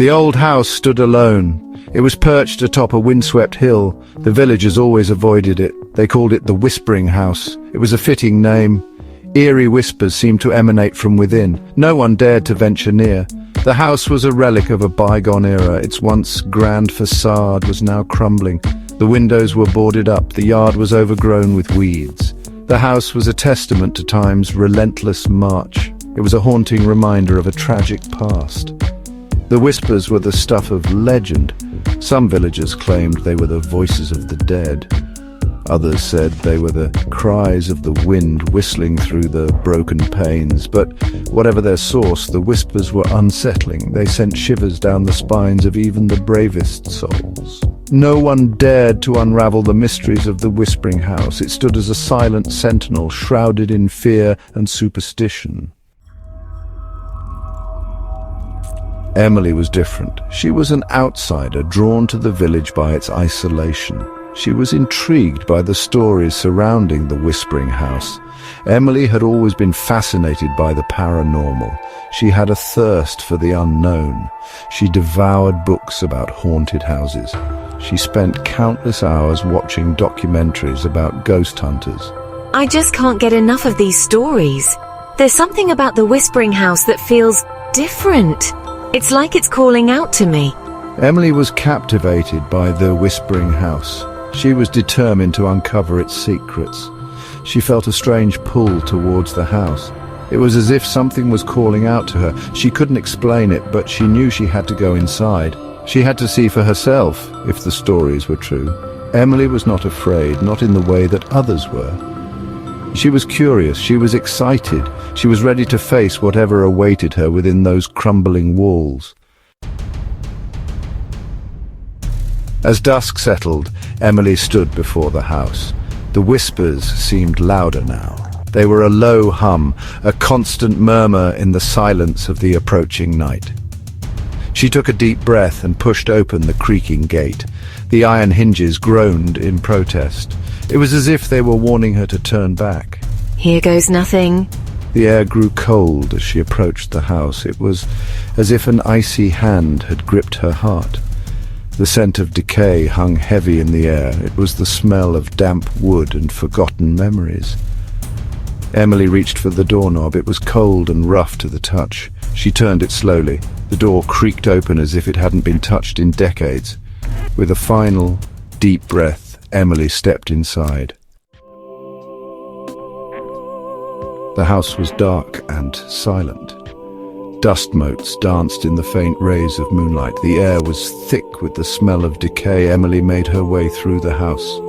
The old house stood alone. It was perched atop a windswept hill. The villagers always avoided it. They called it the Whispering House. It was a fitting name. Eerie whispers seemed to emanate from within. No one dared to venture near. The house was a relic of a bygone era. Its once grand facade was now crumbling. The windows were boarded up. The yard was overgrown with weeds. The house was a testament to time's relentless march. It was a haunting reminder of a tragic past. The whispers were the stuff of legend. Some villagers claimed they were the voices of the dead. Others said they were the cries of the wind whistling through the broken panes. But whatever their source, the whispers were unsettling. They sent shivers down the spines of even the bravest souls. No one dared to unravel the mysteries of the Whispering House. It stood as a silent sentinel, shrouded in fear and superstition. Emily was different. She was an outsider, drawn to the village by its isolation. She was intrigued by the stories surrounding the Whispering House. Emily had always been fascinated by the paranormal. She had a thirst for the unknown. She devoured books about haunted houses. She spent countless hours watching documentaries about ghost hunters. I just can't get enough of these stories. There's something about the Whispering House that feels different. It's like it's calling out to me. Emily was captivated by the Whispering House. She was determined to uncover its secrets. She felt a strange pull towards the house. It was as if something was calling out to her. She couldn't explain it, but she knew she had to go inside. She had to see for herself if the stories were true. Emily was not afraid, not in the way that others were. She was curious, she was excited, she was ready to face whatever awaited her within those crumbling walls. As dusk settled, Emily stood before the house. The whispers seemed louder now. They were a low hum, a constant murmur in the silence of the approaching night. She took a deep breath and pushed open the creaking gate. The iron hinges groaned in protest. It was as if they were warning her to turn back. Here goes nothing. The air grew cold as she approached the house. It was as if an icy hand had gripped her heart. The scent of decay hung heavy in the air. It was the smell of damp wood and forgotten memories. Emily reached for the doorknob. It was cold and rough to the touch. She turned it slowly. The door creaked open as if it hadn't been touched in decades. With a final, deep breath, Emily stepped inside. The house was dark and silent. Dust motes danced in the faint rays of moonlight. The air was thick with the smell of decay. Emily made her way through the house.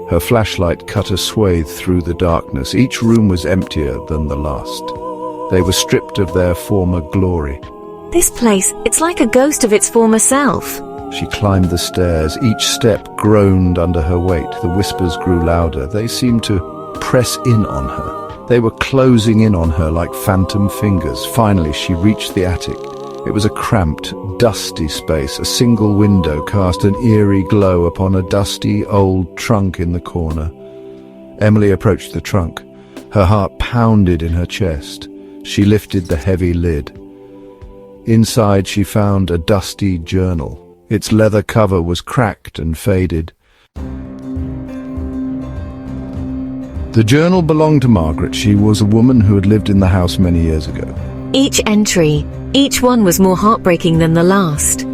Her flashlight cut a swathe through the darkness. Each room was emptier than the last. They were stripped of their former glory. This place, it's like a ghost of its former self. She climbed the stairs. Each step groaned under her weight. The whispers grew louder. They seemed to press in on her. They were closing in on her like phantom fingers. Finally, she reached the attic. It was a cramped, dusty space. A single window cast an eerie glow upon a dusty, old trunk in the corner. Emily approached the trunk. Her heart pounded in her chest. She lifted the heavy lid. Inside, she found a dusty journal. Its leather cover was cracked and faded. The journal belonged to Margaret. She was a woman who had lived in the house many years ago. Each entry, each one was more heartbreaking than the last.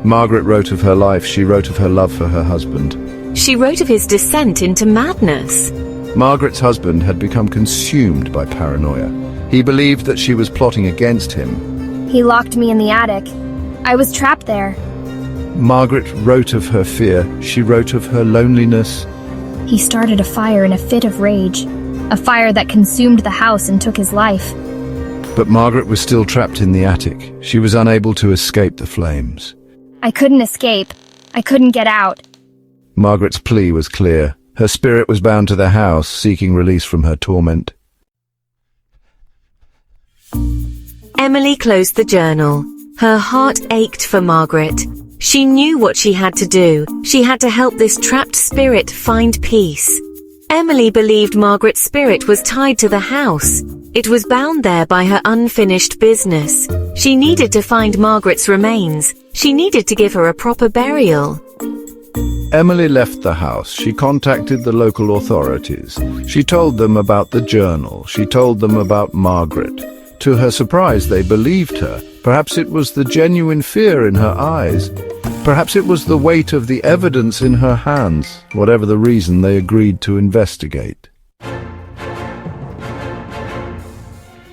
Margaret wrote of her life. She wrote of her love for her husband. She wrote of his descent into madness. Margaret's husband had become consumed by paranoia. He believed that she was plotting against him. He locked me in the attic. I was trapped there. Margaret wrote of her fear. She wrote of her loneliness. He started a fire in a fit of rage, a fire that consumed the house and took his life. But Margaret was still trapped in the attic. She was unable to escape the flames. I couldn't escape. I couldn't get out. Margaret's plea was clear. Her spirit was bound to the house, seeking release from her torment. Emily closed the journal. Her heart ached for Margaret. She knew what she had to do. She had to help this trapped spirit find peace. Emily believed Margaret's spirit was tied to the house. It was bound there by her unfinished business. She needed to find Margaret's remains. She needed to give her a proper burial. Emily left the house. She contacted the local authorities. She told them about the journal. She told them about Margaret. To her surprise, they believed her. Perhaps it was the genuine fear in her eyes. Perhaps it was the weight of the evidence in her hands. Whatever the reason, they agreed to investigate.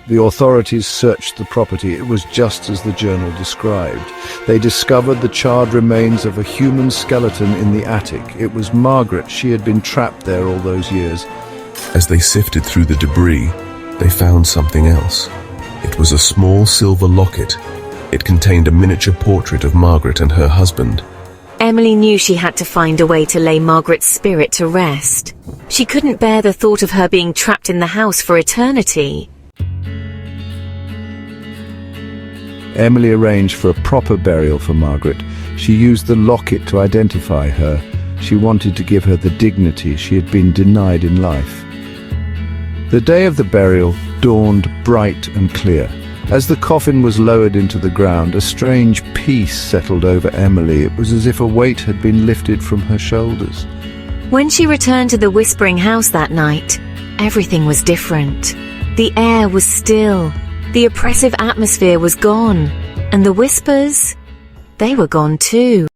The authorities searched the property. It was just as the journal described. They discovered the charred remains of a human skeleton in the attic. It was Margaret. She had been trapped there all those years. As they sifted through the debris, they found something else. It was a small silver locket. It contained a miniature portrait of Margaret and her husband. Emily knew she had to find a way to lay Margaret's spirit to rest. She couldn't bear the thought of her being trapped in the house for eternity. Emily arranged for a proper burial for Margaret. She used the locket to identify her. She wanted to give her the dignity she had been denied in life. The day of the burial dawned bright and clear. As the coffin was lowered into the ground, a strange peace settled over Emily. It was as if a weight had been lifted from her shoulders. When she returned to the Whispering House that night, everything was different. The air was still. The oppressive atmosphere was gone, and the whispers, they were gone too.